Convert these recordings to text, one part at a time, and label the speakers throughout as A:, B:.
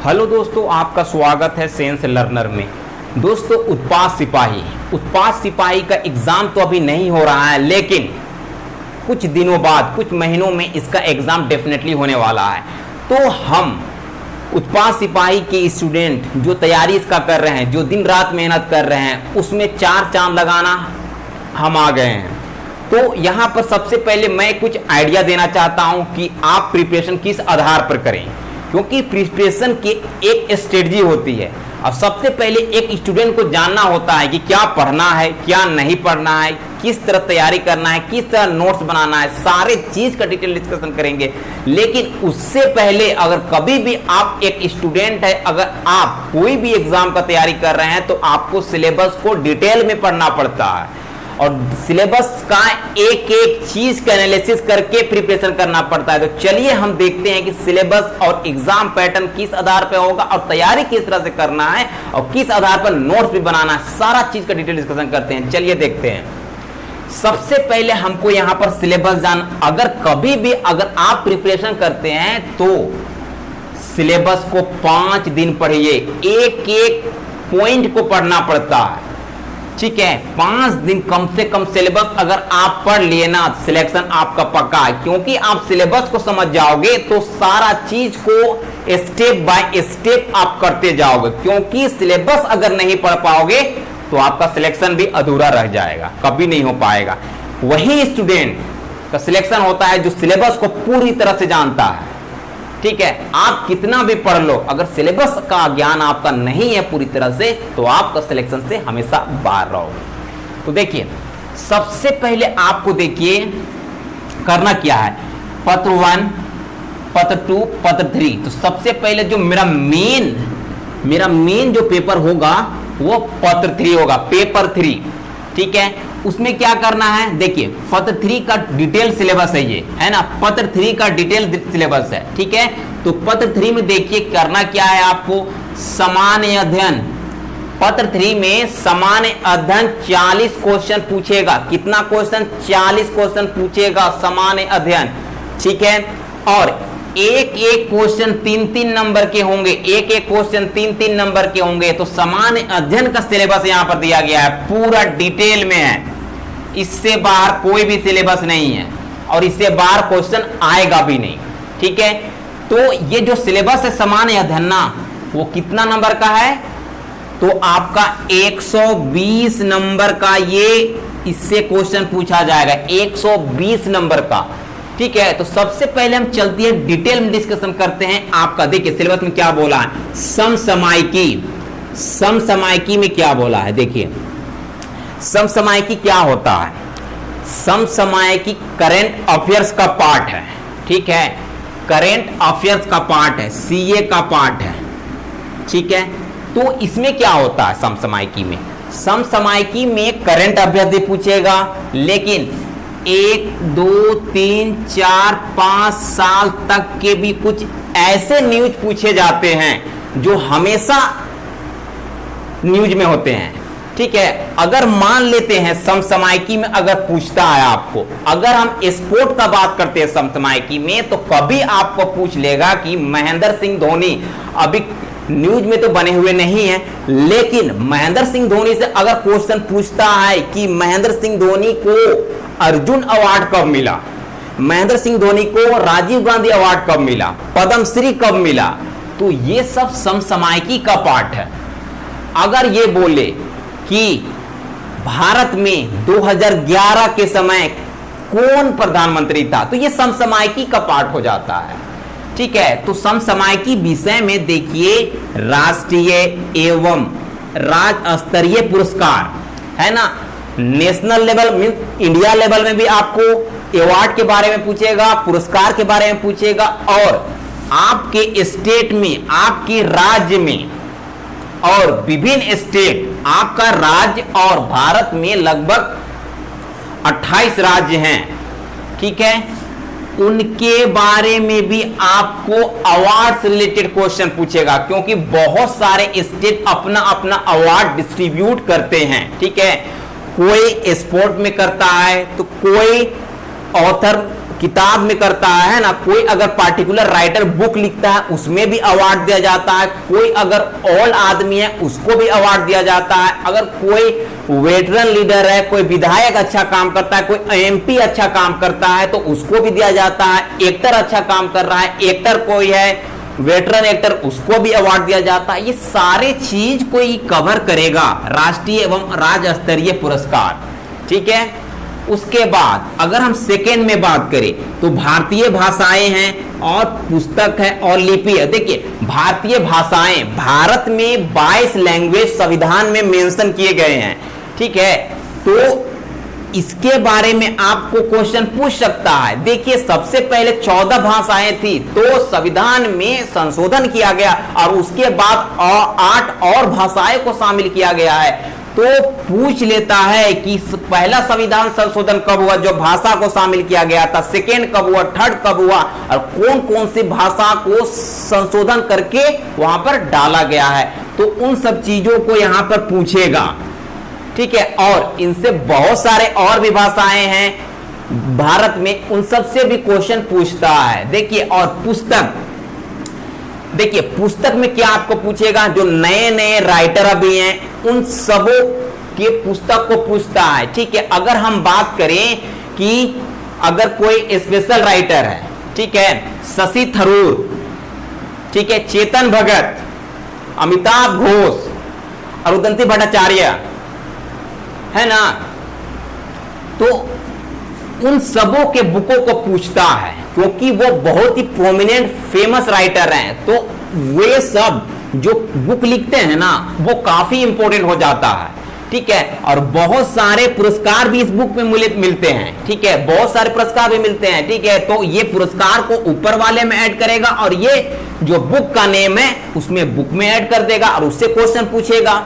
A: Hello दोस्तों, आपका स्वागत है साइंस लर्नर में। दोस्तों, उत्पाद सिपाही का एग्ज़ाम तो अभी नहीं हो रहा है, लेकिन कुछ दिनों बाद, कुछ महीनों में इसका एग्ज़ाम डेफिनेटली होने वाला है। तो हम उत्पाद सिपाही के स्टूडेंट जो तैयारी इसका कर रहे हैं, जो दिन रात मेहनत कर रहे हैं, उसमें चार चांद लगाना हम आ गए हैं। तो यहाँ पर सबसे पहले मैं कुछ आइडिया देना चाहता हूँ कि आप प्रिपरेशन किस आधार पर करें, क्योंकि प्रिपरेशन की एक स्ट्रेटजी होती है। और सबसे पहले एक स्टूडेंट को जानना होता है कि क्या पढ़ना है, क्या नहीं पढ़ना है, किस तरह तैयारी करना है, किस तरह नोट्स बनाना है, सारे चीज का डिटेल डिस्कशन करेंगे। लेकिन उससे पहले अगर कभी भी आप एक स्टूडेंट है, अगर आप कोई भी एग्जाम का तैयारी कर रहे हैं, तो आपको सिलेबस को डिटेल में पढ़ना पड़ता है और सिलेबस का एक एक चीज का एनालिसिस करके प्रिपरेशन करना पड़ता है। तो चलिए हम देखते हैं कि सिलेबस और एग्जाम पैटर्न किस आधार पर होगा और तैयारी किस तरह से करना है और किस आधार पर नोट्स भी बनाना है, सारा चीज का डिटेल डिस्कशन करते हैं। चलिए देखते हैं। सबसे पहले हमको यहां पर सिलेबस अगर कभी भी अगर आप प्रिपरेशन करते हैं तो सिलेबस को 5 दिन पढ़िए, एक एक पॉइंट को पढ़ना पड़ता है, ठीक है। 5 दिन कम से कम सिलेबस अगर आप पढ़ लिए ना, सिलेक्शन आपका पक्का है। क्योंकि आप सिलेबस को समझ जाओगे तो सारा चीज को स्टेप बाय स्टेप आप करते जाओगे। क्योंकि सिलेबस अगर नहीं पढ़ पाओगे तो आपका सिलेक्शन भी अधूरा रह जाएगा, कभी नहीं हो पाएगा। वही स्टूडेंट का सिलेक्शन होता है जो सिलेबस को पूरी तरह से जानता है, ठीक है। आप कितना भी पढ़ लो, अगर सिलेबस का ज्ञान आपका नहीं है पूरी तरह से, तो आपका सिलेक्शन से हमेशा बाहर रहोगे। तो देखिए, सबसे पहले आपको देखिए करना क्या है, पत्र 1, पत्र 2, पत्र 3। तो सबसे पहले जो मेरा मेन जो पेपर होगा वो पत्र 3 होगा, पेपर 3, ठीक है। उसमें क्या करना है, देखिए पत्र 3 का डिटेल सिलेबस है, ये है ना, पत्र 3 का डिटेल सिलेबस है, ठीक है। तो पत्र 3 में देखिए करना क्या है आपको, सामान्य अध्ययन। पत्र 3 में सामान्य अध्ययन 40 क्वेश्चन पूछेगा। कितना क्वेश्चन? 40 क्वेश्चन पूछेगा सामान्य अध्ययन, ठीक है। और एक एक क्वेश्चन 3-3 नंबर के होंगे, एक एक क्वेश्चन 3-3 नंबर के होंगे। तो सामान्य अध्ययन का सिलेबस यहां पर दिया गया है, पूरा डिटेल में है। इससे बाहर कोई भी सिलेबस नहीं है और इससे बाहर क्वेश्चन आएगा भी नहीं, ठीक है। तो ये जो सिलेबस है सामान्य अध्ययन ना, वो कितना नंबर का है? तो आपका 120 नंबर का ये इससे क्वेश्चन पूछा जाएगा, 120 नंबर का, ठीक है। तो सबसे पहले हम चलती है डिटेल में डिस्कशन करते हैं। आपका देखिए सिलेबस में क्या बोला है, समसामयिकी में क्या बोला है। देखिए समसामयिकी क्या होता है, समसामयिकी करंट अफेयर्स का पार्ट है, ठीक है। करंट अफेयर्स का पार्ट है, सीए का पार्ट है, ठीक है। तो इसमें क्या होता है समसामयिकी में, समसामयिकी में करंट अफेयर्स भी पूछेगा, लेकिन 1, 2, 3, 4, 5 साल तक के भी कुछ ऐसे न्यूज पूछे जाते हैं जो हमेशा न्यूज में होते हैं, ठीक है। अगर मान लेते हैं समसामयिकी में अगर पूछता है आपको, अगर हम स्पोर्ट का बात करते हैं समसामयिकी में, तो कभी आपको पूछ लेगा कि महेंद्र सिंह धोनी, अभी न्यूज में तो बने हुए नहीं है, लेकिन महेंद्र सिंह धोनी से अगर क्वेश्चन पूछता है कि महेंद्र सिंह धोनी को अर्जुन अवार्ड कब मिला, महेंद्र सिंह धोनी को राजीव गांधी अवार्ड कब मिला, पद्मश्री कब मिला, तो ये सब समसामयिकी का पार्ट है। अगर ये बोले कि भारत में 2011 के समय कौन प्रधानमंत्री था, तो ये समसामयिकी का पार्ट हो जाता है, ठीक है। तो समसामयिकी विषय में देखिए राष्ट्रीय एवं राज्य स्तरीय पुरस्कार, है ना, national level means India level में भी आपको अवार्ड के बारे में पूछेगा, पुरस्कार के बारे में पूछेगा, और आपके स्टेट में, आपके राज्य में और विभिन्न स्टेट, आपका राज्य और भारत में लगभग 28 राज्य हैं, ठीक है, उनके बारे में भी आपको अवार्ड से रिलेटेड क्वेश्चन पूछेगा। क्योंकि बहुत सारे स्टेट अपना अपना अवार्ड डिस्ट्रीब्यूट करते हैं, ठीक है। कोई स्पोर्ट में करता है, तो कोई ऑथर किताब में करता है ना, कोई अगर पार्टिकुलर राइटर बुक लिखता है उसमें भी अवार्ड दिया जाता है, कोई अगर ओल्ड आदमी है उसको भी अवार्ड दिया जाता है, अगर कोई वेटरन लीडर है, कोई विधायक अच्छा काम करता है, कोई एमपी अच्छा काम करता है तो उसको भी दिया जाता है, एक्टर अच्छा काम कर रहा है, एक्टर कोई है वेटरन एक्टर उसको भी अवार्ड दिया जाता है। ये सारे चीज कोई कवर करेगा राष्ट्रीय एवं राज्य स्तरीय पुरस्कार, ठीक है। उसके बाद अगर हम सेकेंड में बात करें तो भारतीय भाषाएं हैं और पुस्तक है और लिपि है। देखिए भारतीय भाषाएं, भारत में 22 लैंग्वेज संविधान में मेंशन किए गए हैं, ठीक है। तो इसके बारे में आपको क्वेश्चन पूछ सकता है। देखिए सबसे पहले 14 भाषाएं थी तो संविधान में संशोधन किया गया और उसके बाद 8 और भाषाएं को शामिल किया गया है। तो पूछ लेता है कि पहला संविधान संशोधन कब हुआ जो भाषा को शामिल किया गया था, सेकेंड कब हुआ, थर्ड कब हुआ और कौन कौन सी भाषा को संशोधन करके वहां पर डाला गया है। तो उन सब चीजों को यहां पर पूछेगा, ठीक है। और इनसे बहुत सारे और भी भाषाएं हैं भारत में, उन सब से भी क्वेश्चन पूछता है। देखिए और पुस्तक, देखिए पुस्तक में क्या आपको पूछेगा, जो नए नए राइटर अभी हैं उन सबों के पुस्तक को पूछता है, ठीक है। अगर हम बात करें कि अगर कोई स्पेशल राइटर है, ठीक है, शशि थरूर, ठीक है, चेतन भगत, अमिताभ घोष, अरुंधति भट्टाचार्य, है ना, तो उन सबों के बुकों को पूछता है क्योंकि वो बहुत ही प्रोमिनेंट फेमस राइटर हैं। तो वे सब जो बुक लिखते हैं ना वो काफी इंपॉर्टेंट हो जाता है, ठीक है। और बहुत सारे पुरस्कार भी इस बुक में मिलते हैं, ठीक है, बहुत सारे पुरस्कार भी मिलते हैं, ठीक है। तो ये पुरस्कार को ऊपर वाले में ऐड करेगा और ये जो बुक का नेम है उसमें बुक में ऐड कर देगा और उससे क्वेश्चन पूछेगा,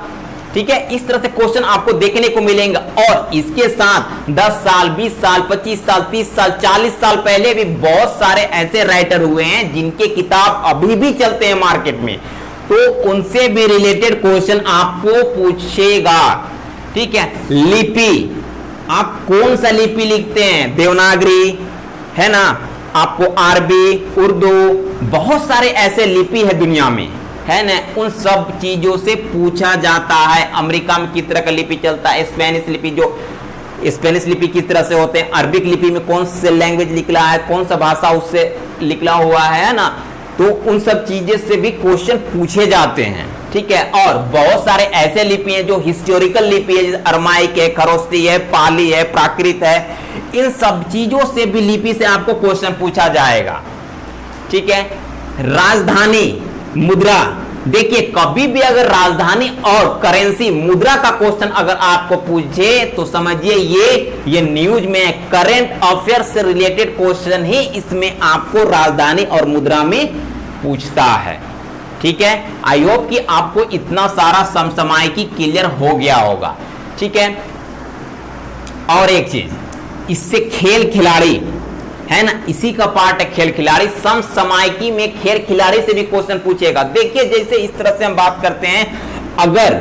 A: ठीक है। इस तरह से क्वेश्चन आपको देखने को मिलेंगे। और इसके साथ 10 साल, 20 साल, 25 साल, 30 साल, 40 साल पहले भी बहुत सारे ऐसे राइटर हुए हैं जिनके किताब अभी भी चलते हैं मार्केट में, तो उनसे भी रिलेटेड क्वेश्चन आपको पूछेगा, ठीक है। लिपि, आप कौन सा लिपि लिखते हैं, देवनागरी है ना, आपको अरबी, उर्दू, बहुत सारे ऐसे लिपि है दुनिया में, है ना, उन सब चीजों से पूछा जाता है। अमेरिका में किस तरह का लिपि चलता है, स्पेनिश लिपि, जो स्पेनिश लिपि किस तरह से होते हैं, अरबिक लिपि में कौन से लैंग्वेज निकला है, कौन सा भाषा उससे निकला हुआ है ना, तो उन सब चीजें से भी क्वेश्चन पूछे जाते हैं, ठीक है। और बहुत सारे ऐसे लिपि हैं जो हिस्टोरिकल लिपि है, जैसे अरमाइक है, खरोष्टी है, पाली है, प्राकृत है, इन सब चीजों से भी लिपि से आपको क्वेश्चन पूछा जाएगा, ठीक है। राजधानी, मुद्रा, देखिए कभी भी अगर राजधानी और करेंसी, मुद्रा का क्वेश्चन अगर आपको पूछे तो समझिए ये न्यूज में करंट अफेयर से रिलेटेड क्वेश्चन ही इसमें आपको राजधानी और मुद्रा में पूछता है, ठीक है। आई होप कि आपको इतना सारा समसामयिकी क्लियर हो गया होगा, ठीक है। और एक चीज, इससे खेल खिलाड़ी है ना, इसी का पार्ट है खेल खिलाड़ी, समसामयिकी में खेल खिलाड़ी से भी क्वेश्चन पूछेगा। देखिए जैसे इस तरह से हम बात करते हैं, अगर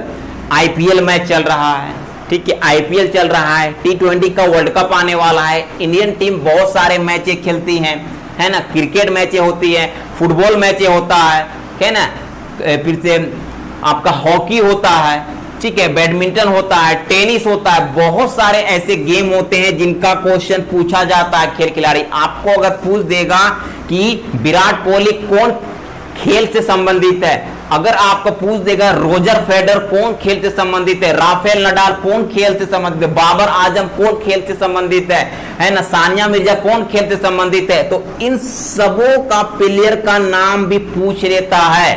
A: आईपीएल मैच चल रहा है, ठीक है, आईपीएल चल रहा है, T20 का वर्ल्ड कप आने वाला है, इंडियन टीम बहुत सारे मैचें खेलती हैं, है ना, क्रिकेट मैचें होती है, फुटबॉल मैचें होता है ना, फिर से आपका हॉकी होता है, ठीक है, बैडमिंटन होता है, टेनिस होता है, बहुत सारे ऐसे गेम होते हैं जिनका क्वेश्चन पूछा जाता है खेल खिलाड़ी। आपको अगर पूछ देगा कि विराट कोहली कौन खेल से संबंधित है, अगर आपको पूछ देगा रोजर फेडर कौन खेल से संबंधित है, राफेल नडाल कौन खेल से संबंधित है, बाबर आजम कौन खेल से संबंधित है ना, सानिया मिर्जा कौन खेल से संबंधित है, तो इन सबों का प्लेयर का नाम भी पूछ लेता है,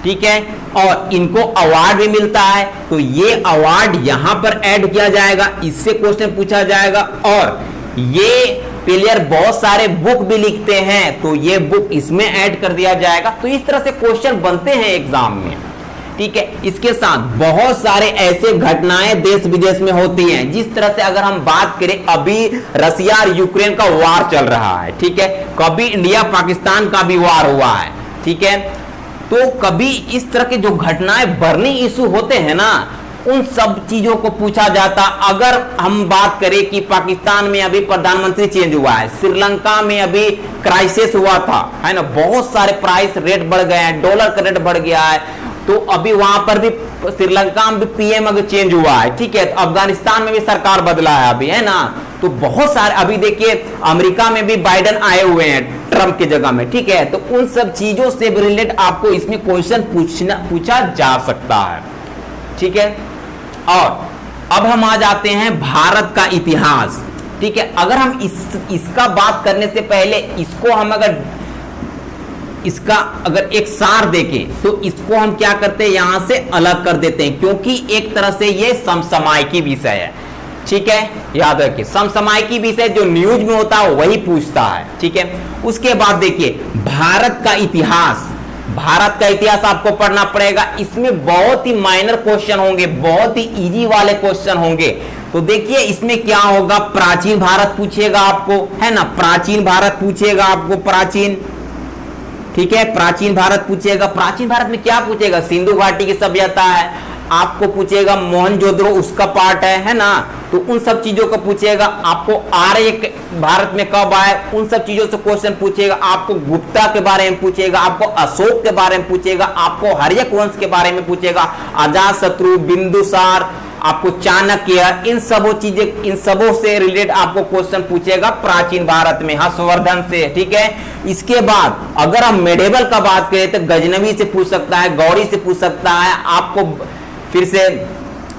A: ठीक है। और इनको अवार्ड भी मिलता है, तो ये अवार्ड यहां पर ऐड किया जाएगा, इससे क्वेश्चन पूछा जाएगा। और ये प्लेयर बहुत सारे बुक भी लिखते हैं, तो ये बुक इसमें ऐड कर दिया जाएगा। तो इस तरह से क्वेश्चन बनते हैं एग्जाम में, ठीक है। इसके साथ बहुत सारे ऐसे घटनाएं देश विदेश में होती हैं, जिस तरह से अगर हम बात करें, अभी रसिया और यूक्रेन का वार चल रहा है, ठीक है, कभी इंडिया पाकिस्तान का भी वार हुआ है, ठीक है। तो कभी इस तरह के जो घटनाएं, बर्निंग इशू होते हैं ना, उन सब चीजों को पूछा जाता। अगर हम बात करें कि पाकिस्तान में अभी प्रधानमंत्री चेंज हुआ है, श्रीलंका में अभी क्राइसिस हुआ था, है ना, बहुत सारे प्राइस रेट बढ़ गए हैं, डॉलर का रेट बढ़ गया है, तो अभी वहां पर भी श्रीलंका में भी पीएम अगर चेंज हुआ है, ठीक है, तो अफगानिस्तान में भी सरकार बदला है अभी, है ना, तो बहुत सारे, अभी देखिए अमेरिका में भी बाइडेन आए हुए हैं ट्रंप की जगह में, ठीक है, तो उन सब चीजों से रिलेटेड आपको इसमें क्वेश्चन पूछा जा सकता है, ठीक है। और अब हम आ जाते हैं भारत का इतिहास, ठीक है। अगर हम इसका बात करने से पहले इसको हम अगर एक सार देखें तो इसको हम क्या करते हैं, यहां से अलग कर देते हैं, क्योंकि एक तरह से ये समसामयिकी विषय है, ठीक है, याद रखिए समसामयिकी विषय जो न्यूज में होता है वही पूछता है, ठीक है। उसके बाद देखिए भारत का इतिहास, भारत का इतिहास आपको पढ़ना पड़ेगा, इसमें बहुत ही माइनर क्वेश्चन होंगे, बहुत ही इजी वाले क्वेश्चन होंगे। तो देखिए इसमें क्या होगा, प्राचीन भारत पूछेगा आपको, है ना, प्राचीन भारत पूछेगा आपको, प्राचीन, ठीक है, प्राचीन भारत पूछेगा। प्राचीन भारत में क्या पूछेगा, सिंधु घाटी की सभ्यता है, आपको पूछेगा मोहनजोदड़ो उसका पार्ट है ना, तो उन सब चीजों को पूछेगा। आपको आर्य भारत में कब आए, उन सब चीजों से क्वेश्चन पूछेगा। आपको गुप्ता के बारे में पूछेगा, आपको अशोक के बारे में पूछेगा, आपको हर्यक वंश के बारे में पूछेगा, अजातशत्रु, बिंदुसार, आपको चाणक्य, इन सबों से रिलेटेड आपको क्वेश्चन पूछेगा प्राचीन भारत में, हर्षवर्धन से, ठीक है। इसके बाद अगर हम मेडिवल का बात करें तो गजनवी से पूछ सकता है, गौरी से पूछ सकता है, आपको फिर से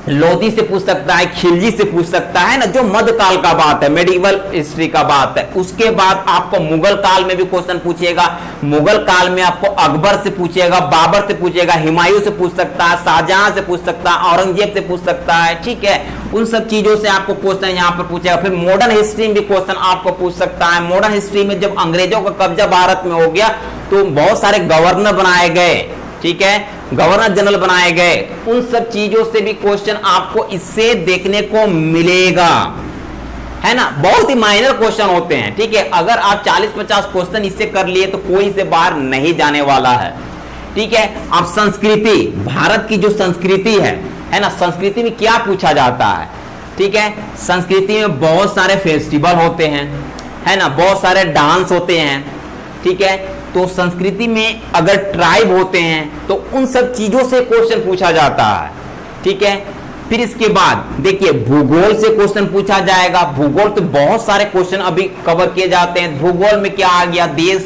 A: लोधी से पूछ सकता है, खिलजी से पूछ सकता है ना, जो मध्यकाल का बात है, मेडिवल हिस्ट्री का बात है। उसके बाद आपको मुगल काल में भी क्वेश्चन पूछेगा, मुगल काल में आपको अकबर से पूछेगा, बाबर से पूछेगा, हुमायूं से पूछ सकता है, शाहजहां से पूछ सकता है, औरंगजेब से पूछ सकता है, ठीक है। उन सब चीजों से आपको क्वेश्चन यहाँ पर पूछेगा। फिर मॉडर्न हिस्ट्री में भी क्वेश्चन आपको पूछ सकता है। मॉडर्न हिस्ट्री में जब अंग्रेजों का कब्जा भारत में हो गया तो बहुत सारे गवर्नर बनाए गए, ठीक है, गवर्नर जनरल बनाए गए, उन सब चीजों से भी क्वेश्चन आपको इससे देखने को मिलेगा, है ना। बहुत ही माइनर क्वेश्चन होते हैं, ठीक है। अगर आप 40-50 क्वेश्चन इससे कर लिए तो कोई से बाहर नहीं जाने वाला है, ठीक है। अब संस्कृति, भारत की जो संस्कृति है ना, संस्कृति में क्या पूछा जाता है, ठीक है। संस्कृति में बहुत सारे फेस्टिवल होते हैं, है ना, बहुत सारे डांस होते हैं, ठीक है। तो संस्कृति में अगर ट्राइब होते हैं तो उन सब चीजों से क्वेश्चन पूछा जाता है, ठीक है। फिर इसके बाद देखिए भूगोल से क्वेश्चन पूछा जाएगा। भूगोल तो बहुत सारे क्वेश्चन अभी कवर किए जाते हैं। भूगोल में क्या आ गया, देश,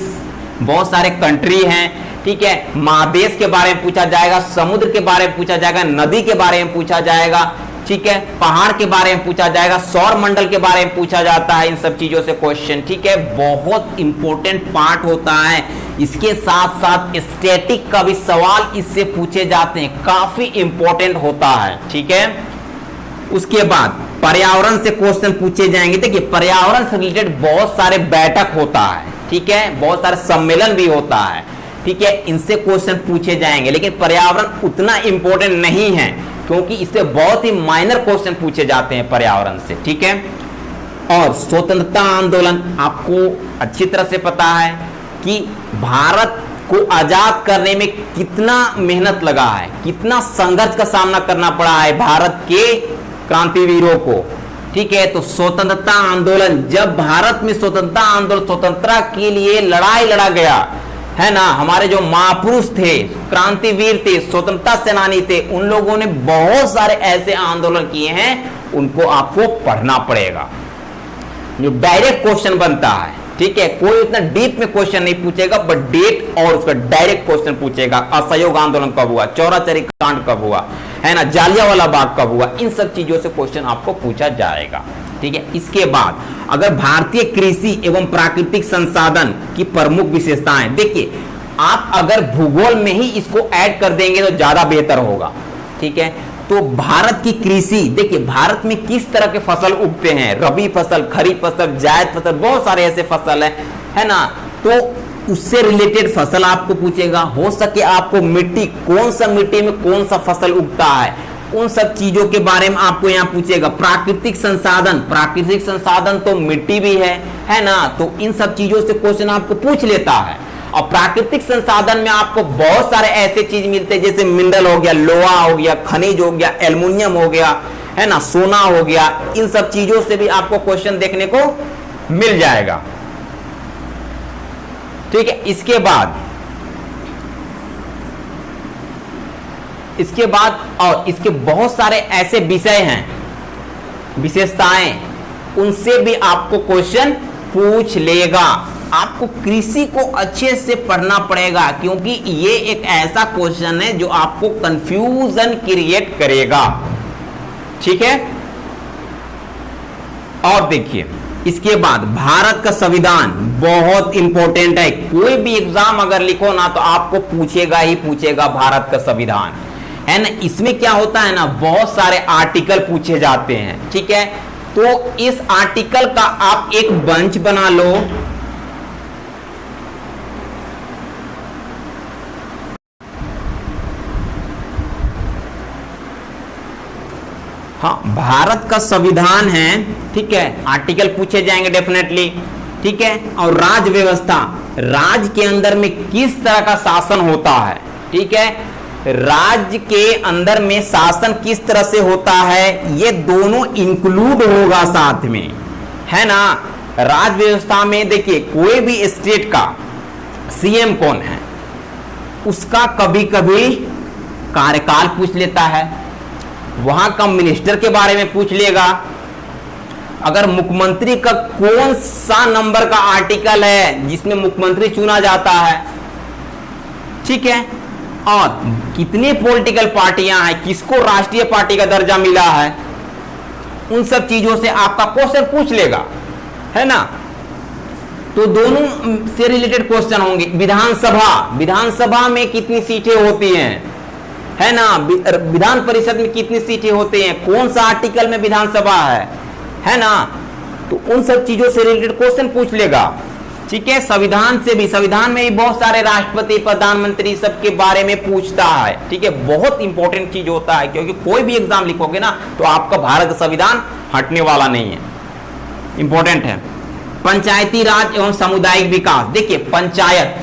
A: बहुत सारे कंट्री हैं, ठीक है, महादेश के बारे में पूछा जाएगा, समुद्र के बारे में पूछा जाएगा, नदी के बारे में पूछा जाएगा, ठीक है, पहाड़ के बारे में पूछा जाएगा, सौर मंडल के बारे में पूछा जाता है, इन सब चीजों से क्वेश्चन, ठीक है। बहुत इंपॉर्टेंट पार्ट होता है। इसके साथ साथ स्टैटिक का भी सवाल इससे पूछे जाते हैं, काफी इंपॉर्टेंट होता है, ठीक है। उसके बाद पर्यावरण से क्वेश्चन पूछे जाएंगे। देखिए पर्यावरण से रिलेटेड बहुत सारे बैठक होता है, ठीक है, बहुत सारे सम्मेलन भी होता है, ठीक है, इनसे क्वेश्चन पूछे जाएंगे। लेकिन पर्यावरण उतना इंपॉर्टेंट नहीं है क्योंकि इससे बहुत ही माइनर क्वेश्चन पूछे जाते हैं पर्यावरण से, ठीक है। और स्वतंत्रता आंदोलन, आपको अच्छी तरह से पता है कि भारत को आजाद करने में कितना मेहनत लगा है, कितना संघर्ष का सामना करना पड़ा है भारत के क्रांतिवीरों को, ठीक है। तो स्वतंत्रता आंदोलन, जब भारत में स्वतंत्रता आंदोलन, स्वतंत्रता के लिए लड़ाई लड़ा गया, है ना, हमारे जो महापुरुष थे, क्रांतिवीर थे, स्वतंत्रता सेनानी थे, उन लोगों ने बहुत सारे ऐसे आंदोलन किए हैं, उनको आपको पढ़ना पड़ेगा। जो डायरेक्ट क्वेश्चन बनता है, ठीक है, कोई इतना डीप में क्वेश्चन नहीं पूछेगा, बट डेट और उसका डायरेक्ट क्वेश्चन पूछेगा। असहयोग आंदोलन कब हुआ, चौराचौरी कांड कब हुआ, है ना, जालियांवाला बाग कब हुआ, इन सब चीजों से क्वेश्चन आपको पूछा जाएगा, ठीक है। इसके बाद अगर भारतीय कृषि एवं प्राकृतिक संसाधन की प्रमुख विशेषताएं, देखिए आप अगर भूगोल में ही इसको ऐड कर देंगे तो ज्यादा बेहतर होगा, ठीक है। तो भारत की कृषि, देखिए भारत में किस तरह के फसल उगते हैं, रबी फसल, खरीफ फसल, जायद फसल, बहुत सारे ऐसे फसल है ना, तो उससे रिलेटेड फसल आपको पूछेगा। हो सके आपको मिट्टी, कौन सा मिट्टी में कौन सा फसल उगता है, उन सब चीजों के बारे में आपको यहाँ पूछेगा। प्राकृतिक संसाधन, प्राकृतिक संसाधन तो मिट्टी भी है ना, तो इन सब चीजों से क्वेश्चन आपको पूछ लेता है। और प्राकृतिक संसाधन में आपको बहुत सारे ऐसे चीज मिलते हैं, जैसे मिनरल हो गया, लोहा हो गया, खनिज हो गया, एल्युमिनियम हो गया, है ना, सोना हो गया। इन सब चीजों से भी आपको क्वेश्चन देखने को मिल जाएगा। ठीक है, इसके बाद और इसके बहुत सारे ऐसे विषय हैं, विशेषताएं, उनसे भी आपको क्वेश्चन पूछ लेगा। आपको कृषि को अच्छे से पढ़ना पड़ेगा, क्योंकि ये एक ऐसा क्वेश्चन है जो आपको कंफ्यूजन क्रिएट करेगा। ठीक है, और देखिए इसके बाद भारत का संविधान बहुत इंपॉर्टेंट है। कोई भी एग्जाम अगर लिखो ना तो आपको पूछेगा ही पूछेगा भारत का संविधान, है ना। इसमें क्या होता है ना, बहुत सारे आर्टिकल पूछे जाते हैं। ठीक है, तो इस आर्टिकल का आप एक बंच बना लो। हाँ, भारत का संविधान है, ठीक है, आर्टिकल पूछे जाएंगे डेफिनेटली। ठीक है, और राज्य व्यवस्था, राज्य के अंदर में किस तरह का शासन होता है। ठीक है, राज्य के अंदर में शासन किस तरह से होता है, ये दोनों इंक्लूड होगा साथ में, है ना। राज्य व्यवस्था में देखिए कोई भी स्टेट का सीएम कौन है, उसका कभी कभी कार्यकाल पूछ लेता है, वहां का मिनिस्टर के बारे में पूछ लेगा, अगर मुख्यमंत्री का कौन सा नंबर का आर्टिकल है जिसमें मुख्यमंत्री चुना जाता है। ठीक है, और कितनी पॉलिटिकल पार्टियां हैं, किसको राष्ट्रीय पार्टी का दर्जा मिला है, उन सब चीजों से आपका क्वेश्चन पूछ लेगा, है ना। तो दोनों से रिलेटेड क्वेश्चन होंगे। विधानसभा में कितनी सीटें होती हैं, है ना, विधान परिषद में कितनी सीटें होती हैं, कौन सा आर्टिकल में विधानसभा है ना। तो उन सब चीजों से रिलेटेड क्वेश्चन पूछ लेगा। ठीक है, संविधान से भी, संविधान में भी बहुत सारे राष्ट्रपति, प्रधानमंत्री सबके बारे में पूछता है। ठीक है, बहुत इंपॉर्टेंट चीज होता है, क्योंकि कोई भी एग्जाम लिखोगे ना तो आपका भारत का संविधान हटने वाला नहीं है, इंपॉर्टेंट है। पंचायती राज एवं सामुदायिक विकास, देखिए पंचायत,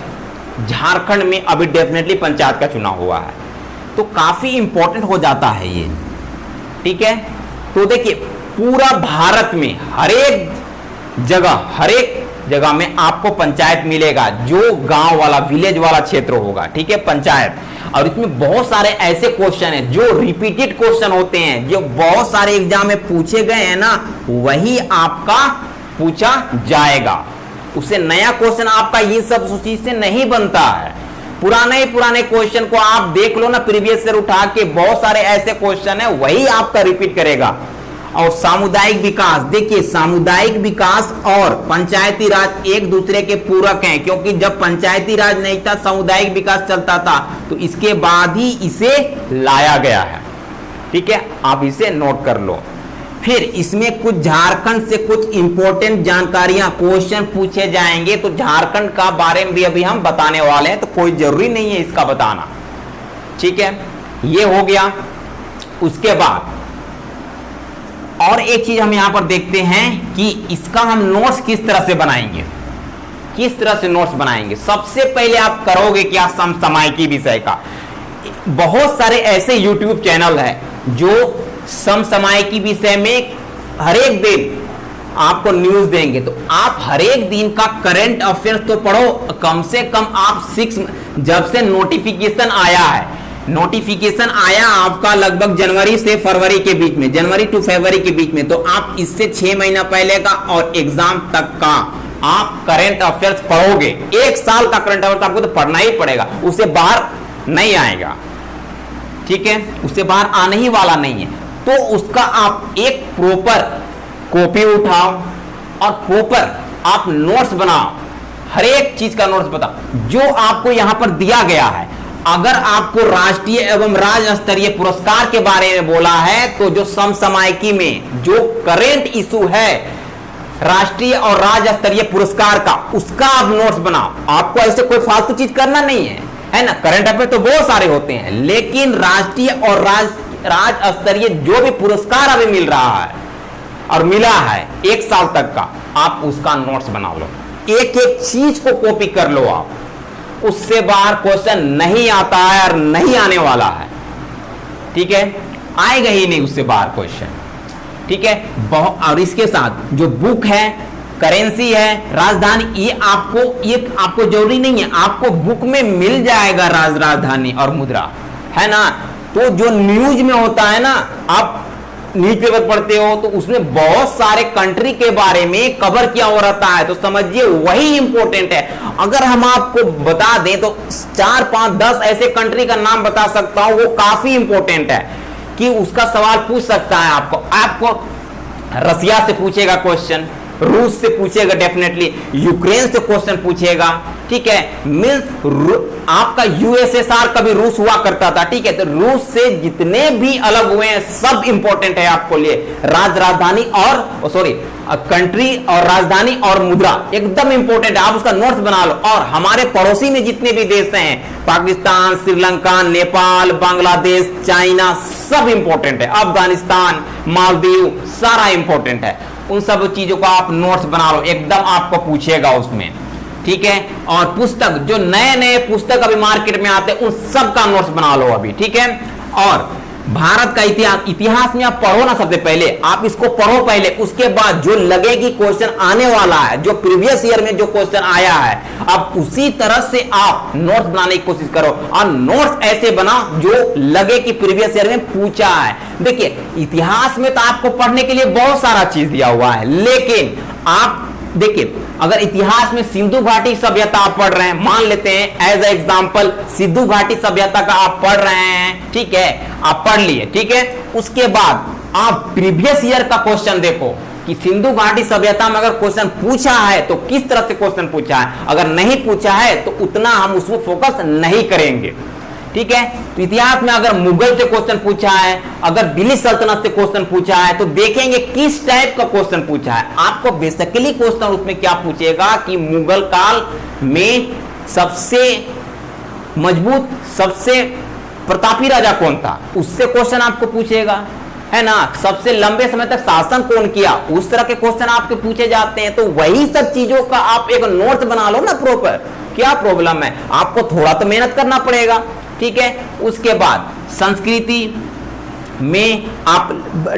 A: झारखंड में अभी डेफिनेटली पंचायत का चुनाव हुआ है, तो काफी इंपॉर्टेंट हो जाता है ये। ठीक है, तो देखिए पूरा भारत में हर एक जगह में आपको पंचायत मिलेगा, जो गांव वाला, विलेज वाला क्षेत्र होगा। ठीक है, पंचायत। और इसमें बहुत सारे ऐसे क्वेश्चन हैं जो रिपीटेड क्वेश्चन होते हैं, जो बहुत सारे एग्जाम में पूछे गए हैं ना, वही आपका पूछा जाएगा। उससे नया क्वेश्चन आपका ये सब चीज से नहीं बनता है। पुराने क्वेश्चन को आप देख लो ना, प्रीवियस ईयर उठा के, बहुत सारे ऐसे क्वेश्चन है, वही आपका रिपीट करेगा। और सामुदायिक विकास, देखिए सामुदायिक विकास और पंचायती राज एक दूसरे के पूरक हैं, क्योंकि जब पंचायती राज नहीं था, सामुदायिक विकास चलता था, तो इसके बाद ही इसे लाया गया है। ठीक है, आप इसे नोट कर लो। फिर इसमें कुछ झारखंड से कुछ इंपॉर्टेंट जानकारियां, क्वेश्चन पूछे जाएंगे, तो झारखंड का बारे में भी अभी हम बताने वाले हैं, तो कोई जरूरी नहीं है इसका बताना। ठीक है, ये हो गया। उसके बाद और एक चीज हम यहां पर देखते हैं कि इसका हम नोट्स किस तरह से बनाएंगे, किस तरह से नोट्स बनाएंगे। सबसे पहले आप करोगे क्या, समसामयिकी विषय का। बहुत सारे ऐसे YouTube चैनल है जो समसामयिकी विषय में हर एक दिन आपको न्यूज देंगे, तो आप हर एक दिन का करंट अफेयर्स तो पढ़ो, कम से कम आप 6, जब से नोटिफिकेशन आया है, नोटिफिकेशन आया आपका लगभग जनवरी से फरवरी के बीच में, जनवरी टू फरवरी के बीच में, तो आप इससे 6 महीना पहले का और एग्जाम तक का आप करंट अफेयर्स पढ़ोगे। 1 साल का करंट अफेयर्स आपको तो पढ़ना ही पड़ेगा, उससे बाहर नहीं आएगा। ठीक है, उससे बाहर आने ही वाला नहीं है। तो उसका आप एक प्रॉपर कॉपी उठाओ और प्रॉपर आप नोट्स बनाओ, हर एक चीज का नोट्स बताओ जो आपको यहां पर दिया गया है। अगर आपको राष्ट्रीय एवं राज्य स्तरीय पुरस्कार के बारे में बोला है, तो जो समसामयिकी में जो करेंट इशू है राष्ट्रीय और राज्य स्तरीय पुरस्कार का, उसका आप नोट्स बनाओ। आपको ऐसे कोई फालतू चीज करना नहीं है ना। करंट अफेयर तो बहुत सारे होते हैं, लेकिन राष्ट्रीय और राज्य स्तरीय जो भी पुरस्कार अभी मिल रहा है और मिला है 1 साल तक का, आप उसका नोट्स बना लो, एक एक चीज को कॉपी कर लो आप। उससे बाहर क्वेश्चन नहीं आता है और नहीं आने वाला है। ठीक है, आएगा ही नहीं उससे बाहर क्वेश्चन। ठीक है, और इसके साथ जो बुक है, करेंसी है, राजधानी, ये आपको जरूरी नहीं है, आपको बुक में मिल जाएगा राजधानी और मुद्रा, है ना। तो जो न्यूज में होता है ना, आप न्यूज़पेपर पढ़ते हो तो उसमें बहुत सारे कंट्री के बारे में कवर किया हो रहता है, तो समझिए वही इंपॉर्टेंट है। अगर हम आपको बता दें तो 4, 5, 10 ऐसे कंट्री का नाम बता सकता हूं, वो काफी इंपॉर्टेंट है कि उसका सवाल पूछ सकता है आपको रसिया से पूछेगा क्वेश्चन, रूस से पूछेगा डेफिनेटली, यूक्रेन से क्वेश्चन पूछेगा। ठीक है, मींस आपका यूएसएसआर कभी रूस हुआ करता था। ठीक है, तो रूस से जितने भी अलग हुए हैं सब इंपॉर्टेंट है आपको लिए। राजधानी और सॉरी कंट्री और राजधानी और मुद्रा एकदम इंपॉर्टेंट है, आप उसका नोट्स बना लो। और हमारे पड़ोसी में जितने भी देश हैं, पाकिस्तान, श्रीलंका, नेपाल, बांग्लादेश, चाइना, सब इंपॉर्टेंट है। अफगानिस्तान, मालदीव, सारा इंपॉर्टेंट है। उन सब चीजों का आप नोट्स बना लो, एकदम आपको पूछेगा उसमें। ठीक है, और पुस्तक, जो नए नए पुस्तक अभी मार्केट में आते हैं उन सब का नोट्स बना लो अभी। ठीक है, और भारत का इतिहास में आप पढ़ो ना, सबसे पहले आप इसको पढ़ो पहले, उसके बाद जो लगे कि क्वेश्चन आने वाला है, जो प्रीवियस ईयर में जो क्वेश्चन आया है, अब उसी तरह से आप नोट्स बनाने की कोशिश करो। और नोट्स ऐसे बनाओ जो लगे कि प्रीवियस ईयर में पूछा है। देखिए, इतिहास में तो आपको पढ़ने के लिए बहुत सारा चीज दिया हुआ है, लेकिन आप देखिए, अगर इतिहास में सिंधु घाटी सभ्यता आप पढ़ रहे हैं, मान लेते हैं एज ए एग्जांपल सिंधु घाटी सभ्यता का आप पढ़ रहे हैं, ठीक है, आप पढ़ लिए, ठीक है, उसके बाद आप प्रीवियस ईयर का क्वेश्चन देखो कि सिंधु घाटी सभ्यता में अगर क्वेश्चन पूछा है तो किस तरह से क्वेश्चन पूछा है, अगर नहीं पूछा है तो उतना हम उसको फोकस नहीं करेंगे। ठीक है, तो इतिहास में अगर मुगल से क्वेश्चन पूछा है, अगर दिल्ली सल्तनत से क्वेश्चन पूछा है, तो देखेंगे किस टाइप का क्वेश्चन पूछा है। आपको बेसिकली क्वेश्चन उसमें क्या पूछेगा कि मुगल काल में सबसे मजबूत, सबसे प्रतापी राजा कौन था, उससे क्वेश्चन आपको पूछेगा, है ना। सबसे लंबे समय तक शासन कौन किया, उस तरह के क्वेश्चन आपके पूछे जाते हैं। तो वही सब चीजों का आप एक नोट्स बना लो ना प्रॉपर, क्या प्रॉब्लम है, आपको थोड़ा तो मेहनत करना पड़ेगा। ठीक है, उसके बाद संस्कृति में आप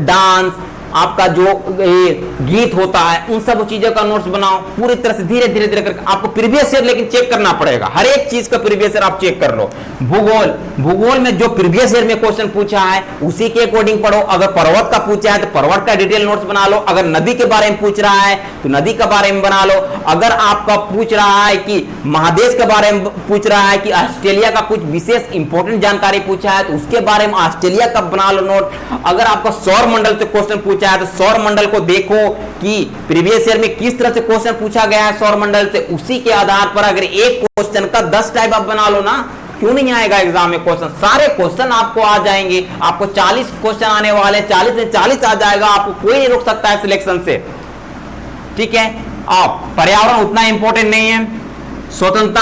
A: डांस, आपका जो गीत होता है, उन सब चीजों का नोट्स बनाओ पूरी तरह से, धीरे धीरे धीरे करके। आपको प्रीवियस ईयर लेकिन चेक करना पड़ेगा, हर एक चीज का प्रीवियस ईयर आप चेक कर लो। भूगोल में जो प्रीवियस ईयर में क्वेश्चन पूछा है उसी के अकॉर्डिंग पढ़ो। अगर पर्वत का पूछा है तो पर्वत का डिटेल नोट्स बना लो। अगर नदी के बारे में पूछ रहा है तो नदी के बारे में बना लो। अगर आपका पूछ रहा है कि महादेश के बारे में पूछ रहा है कि ऑस्ट्रेलिया का कुछ विशेष इंपॉर्टेंट जानकारी पूछा है तो उसके बारे में ऑस्ट्रेलिया का बना लो नोट। अगर आपका सौर मंडल से क्वेश्चन पूछा है तो सौर मंडल को देखो कि प्रीवियस ईयर में किस तरह से क्वेश्चन पूछा गया है सौर मंडल से, उसी के आधार पर अगर एक क्वेश्चन का 10 टाइप आप बना लो ना, क्यों नहीं आएगा एग्जाम में क्वेश्चन, सारे क्वेश्चन आपको आ जाएंगे। आपको 40 क्वेश्चन आने वाले, 40 में 40 आ जाएगा, आपको कोई नहीं रोक सकता है सिलेक्शन से। ठीक है, आप पर्यावरण उतना इंपॉर्टेंट नहीं है। स्वतंत्रता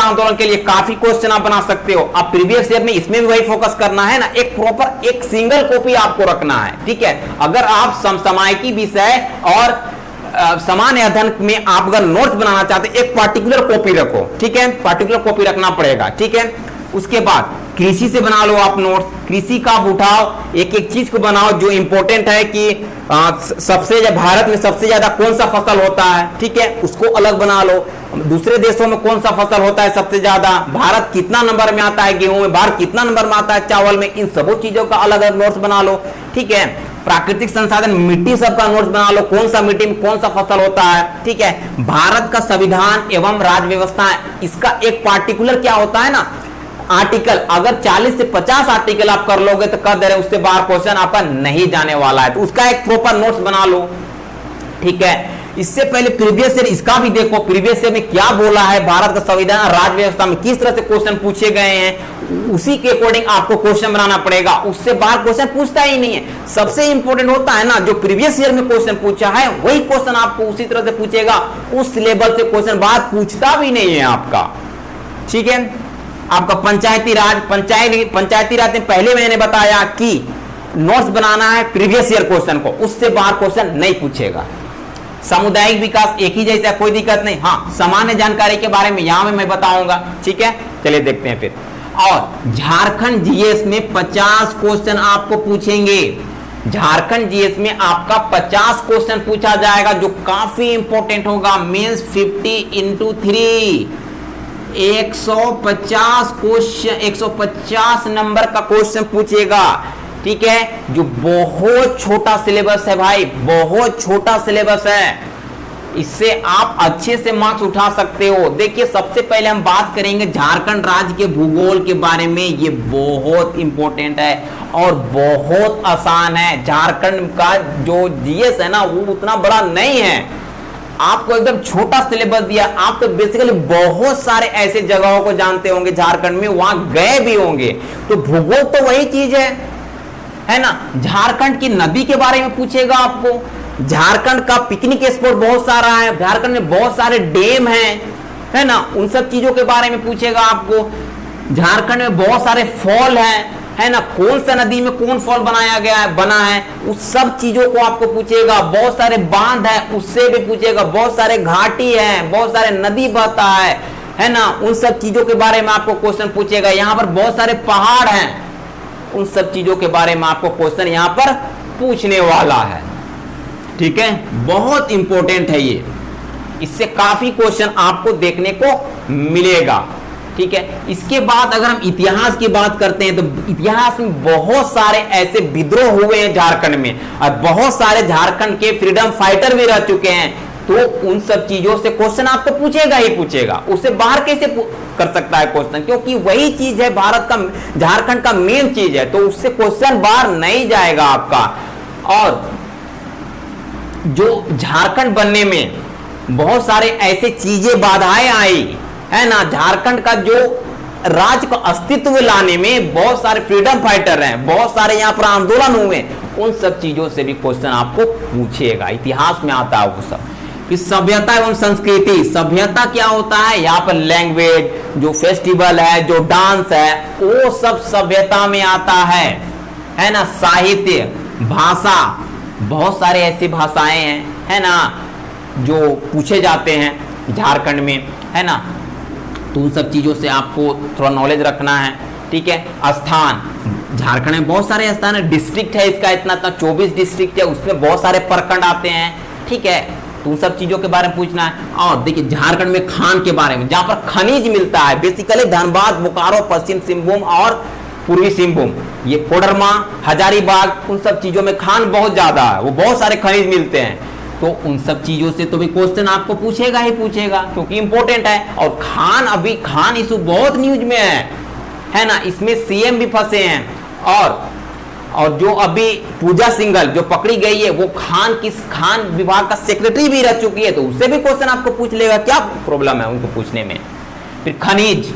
A: आंदोलन के लिए काफी क्वेश्चन आप बना सकते हो। आप प्रीवियस ईयर में इसमें भी वही फोकस करना है ना, एक प्रॉपर एक सिंगल कॉपी आपको रखना है। ठीक है, अगर आप समसामयिकी विषय और सामान्य अध्ययन में आप अगर नोट्स बनाना चाहते हैं, एक पार्टिकुलर कॉपी रखो। ठीक है, पार्टिकुलर कॉपी रखना पड़ेगा। ठीक है, उसके बाद कृषि से बना लो आप नोट्स, कृषि का आप उठाओ, एक एक चीज को बनाओ जो इंपॉर्टेंट है कि भारत में सबसे ज्यादा कौन सा फसल होता है, ठीक है, उसको अलग बना लो। दूसरे देशों में कौन सा फसल होता है सबसे ज्यादा, भारत कितना नंबर में आता है गेहूं में, भारत कितना नंबर में आता है चावल में, इन सबों चीजों का अलग अलग नोट्स बना लो। ठीक है, प्राकृतिक संसाधन, मिट्टी सबका नोट्स बना लो, कौन सा मिट्टी में कौन सा फसल होता है। ठीक है, भारत का संविधान एवं राज्य व्यवस्था, इसका एक पार्टिकुलर क्या होता है ना आर्टिकल, अगर 40 से 50 आर्टिकल आप कर लोगे तो कर दे रहे, उससे बाहर क्वेश्चन आपका नहीं जाने वाला है, तो उसका एक प्रॉपर नोट्स बना लो। ठीक है, इससे पहले प्रीवियस ईयर इसका भी देखो, प्रीवियस ईयर में क्या बोला है, भारत का संविधान राज्य व्यवस्था में किस तरह से क्वेश्चन पूछे गए हैं, उसी के अकॉर्डिंग आपको क्वेश्चन बनाना पड़ेगा। उससे बाहर क्वेश्चन पूछता ही नहीं है। सबसे इंपॉर्टेंट होता है ना जो प्रीवियस ईयर में क्वेश्चन पूछा है वही क्वेश्चन आपको उसी तरह से पूछेगा, उस लेवल से क्वेश्चन बाहर पूछता भी नहीं है आपका। ठीक है, आपका पंचायती राज में पहले मैंने बताया कि नोट्स बनाना है प्रीवियस ईयर क्वेश्चन को, उससे बाहर क्वेश्चन नहीं पूछेगा। सामुदायिक विकास एक ही जैसा, कोई दिक्कत नहीं। हाँ, सामान्य जानकारी के बारे में यहां में मैं बताऊंगा, ठीक है। चलिए देखते हैं फिर। और झारखंड जीएस में 50 क्वेश्चन आपको पूछेंगे। झारखंड जीएस में आपका 50 क्वेश्चन पूछा जाएगा, जो काफी इंपॉर्टेंट होगा। मींस 50 इंटू 3, 150 क्वेश्चन, 150 नंबर का क्वेश्चन पूछेगा, ठीक है। जो बहुत छोटा सिलेबस है भाई, बहुत छोटा सिलेबस है। इससे आप अच्छे से मार्क्स उठा सकते हो। देखिए, सबसे पहले हम बात करेंगे झारखंड राज्य के भूगोल के बारे में। ये बहुत इंपॉर्टेंट है और बहुत आसान है। झारखंड का जो जीएस है ना, वो उतना बड़ा नहीं है। आपको एकदम छोटा सिलेबस दिया। आप तो बेसिकली बहुत सारे ऐसे जगहों को जानते होंगे झारखंड में, वहां गए भी होंगे। तो भूगोल तो वही चीज है ना। झारखंड की नदी के बारे में पूछेगा आपको। झारखंड का पिकनिक स्पॉट बहुत सारा है, झारखंड में बहुत सारे डैम हैं, है ना। उन सब चीजों के बारे में पूछेगा आपको। झारखंड में बहुत सारे फॉल हैं, है ना। कौन सा नदी में कौन फॉल बना है, उस सब चीजों को आपको पूछेगा। बहुत सारे बांध है, उससे भी पूछेगा। बहुत सारे घाटी है, बहुत सारे नदी बहता है ना। उन सब चीजों के बारे में आपको क्वेश्चन पूछेगा। यहाँ पर बहुत सारे पहाड़ हैं, उन सब चीजों के बारे में आपको क्वेश्चन यहाँ पर पूछने वाला है, ठीक है। बहुत इंपॉर्टेंट है ये। इससे काफी क्वेश्चन आपको देखने को मिलेगा, ठीक है। इसके बाद अगर हम इतिहास की बात करते हैं, तो इतिहास में बहुत सारे ऐसे विद्रोह हुए हैं झारखंड में, और बहुत सारे झारखंड के फ्रीडम फाइटर भी रह चुके हैं। तो उन सब चीजों से क्वेश्चन आपको पूछेगा ही पूछेगा। उससे बाहर कैसे कर सकता है क्वेश्चन, क्योंकि वही चीज है भारत का, झारखंड का मेन चीज है। तो उससे क्वेश्चन बाहर नहीं जाएगा आपका। और जो झारखंड बनने में बहुत सारे ऐसे चीजें बाधाएं आई, है ना। झारखंड का जो राज्य का अस्तित्व लाने में बहुत सारे फ्रीडम फाइटर हैं, बहुत सारे यहाँ पर आंदोलन हुए। उन सब चीजों से भी क्वेश्चन आपको पूछेगा। इतिहास में आता है वो सब। फिर सभ्यता एवं संस्कृति। सभ्यता क्या होता है, यहाँ पर लैंग्वेज, जो फेस्टिवल है, जो डांस है, वो सब सभ्यता में आता है ना। साहित्य, भाषा, बहुत सारे ऐसी भाषाएं हैं, है ना, जो पूछे जाते हैं झारखंड में, है ना। तो उन सब चीजों से आपको थोड़ा नॉलेज रखना है, ठीक है। स्थान, झारखंड में बहुत सारे स्थान है। डिस्ट्रिक्ट है इसका इतना 24 डिस्ट्रिक्ट है, उसमें बहुत सारे प्रखंड आते हैं, ठीक है। तो उन सब चीजों के बारे में पूछना है। और देखिए, झारखंड में खान के बारे में, जहां पर खनिज मिलता है, बेसिकली धनबाद, बोकारो, पश्चिम सिंहभूम और पूर्वी सिंहभूम, ये कोडरमा, हजारीबाग, उन सब चीजों में खान बहुत ज्यादा है, वो बहुत सारे खनिज मिलते हैं। तो उन सब चीजों से तो भी क्वेश्चन आपको पूछेगा ही पूछेगा, क्योंकि इंपॉर्टेंट है। और खान इशू बहुत न्यूज में है ना। इसमें सीएम भी फंसे हैं। और जो अभी पूजा सिंघल जो पकड़ी गई है, वो खान विभाग का सेक्रेटरी भी रह चुकी है। तो उससे भी क्वेश्चन आपको पूछ लेगा, क्या प्रॉब्लम है उनको पूछने में। फिर खनिज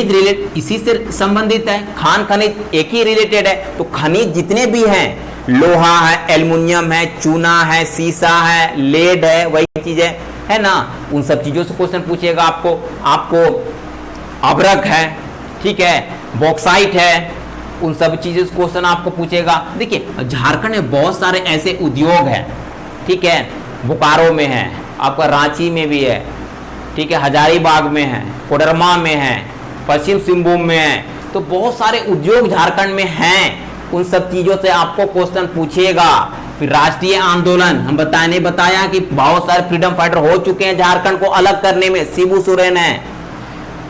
A: रिलेटेड, इसी से संबंधित है। खान खनिज एक ही रिलेटेड है। तो खनिज जितने भी हैं, लोहा है, एल्युमिनियम है, चूना है, सीसा है, लेड है, वही चीज है ना। उन सब चीजों से क्वेश्चन पूछेगा आपको अभ्रक है, ठीक है, बॉक्साइट है, उन सब चीजों से क्वेश्चन आपको पूछेगा। देखिए, झारखंड में बहुत सारे ऐसे उद्योग हैं, ठीक है। बोकारो में है, आपका रांची में भी है, ठीक है, हजारीबाग में है, कोडरमा में है, पश्चिम सिंहभूम में है। तो बहुत सारे उद्योग झारखंड में हैं। उन सब चीजों से आपको क्वेश्चन पूछेगा। फिर राष्ट्रीय आंदोलन, हम बताया कि बहुत सारे फ्रीडम फाइटर हो चुके हैं झारखंड को अलग करने में। शिबू सोरेन है,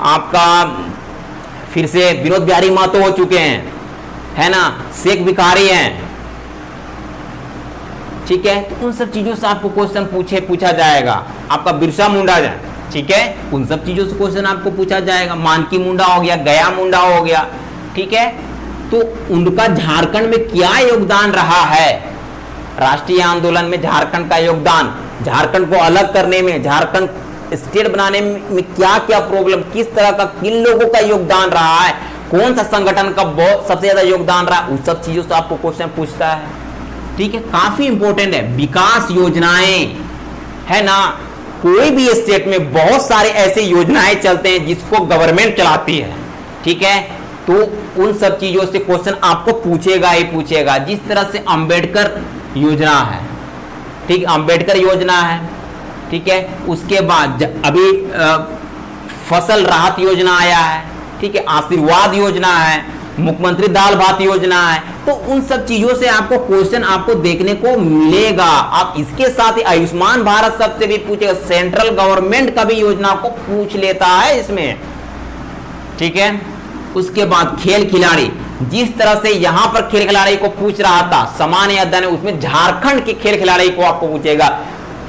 A: आपका फिर से विनोद बिहारी महतो हो चुके हैं, है ना, शेख भिखारी हैं, ठीक है। तो उन सब चीजों से आपको क्वेश्चन पूछा जाएगा। आपका बिरसा मुंडा है, ठीक है, उन सब चीजों से क्वेश्चन आपको पूछा जाएगा। मानकी मुंडा हो गया, गया मुंडा हो गया, ठीक है। तो उनका झारखंड में क्या योगदान रहा है, राष्ट्रीय आंदोलन में झारखंड का योगदान, झारखंड को अलग करने में, झारखंड स्टेट बनाने में क्या क्या प्रॉब्लम, किस तरह का, किन लोगों का योगदान रहा है, कौन सा संगठन का सबसे ज्यादा योगदान रहा, उन सब चीजों से आपको क्वेश्चन पूछता है, ठीक है। काफी इंपॉर्टेंट है। विकास योजनाएं, है ना, कोई भी स्टेट में बहुत सारे ऐसे योजनाएं चलते हैं जिसको गवर्नमेंट चलाती है, ठीक है। तो उन सब चीजों से क्वेश्चन आपको पूछेगा ही पूछेगा। जिस तरह से अंबेडकर योजना है, ठीक, अंबेडकर योजना है, ठीक है। उसके बाद अभी फसल राहत योजना आया है, ठीक है, आशीर्वाद योजना है, मुख्यमंत्री दाल भात योजना है। तो उन सब चीजों से आपको क्वेश्चन आपको देखने को मिलेगा। आप इसके साथ ही आयुष्मान भारत सबसे भी पूछेगा, सेंट्रल गवर्नमेंट का भी योजना को पूछ लेता है इसमें, ठीक है। उसके बाद खेल खिलाड़ी, जिस तरह से यहां पर खेल खिलाड़ी को पूछ रहा था सामान्य अध्ययन, उसमें झारखंड के खेल खिलाड़ी को आपको पूछेगा।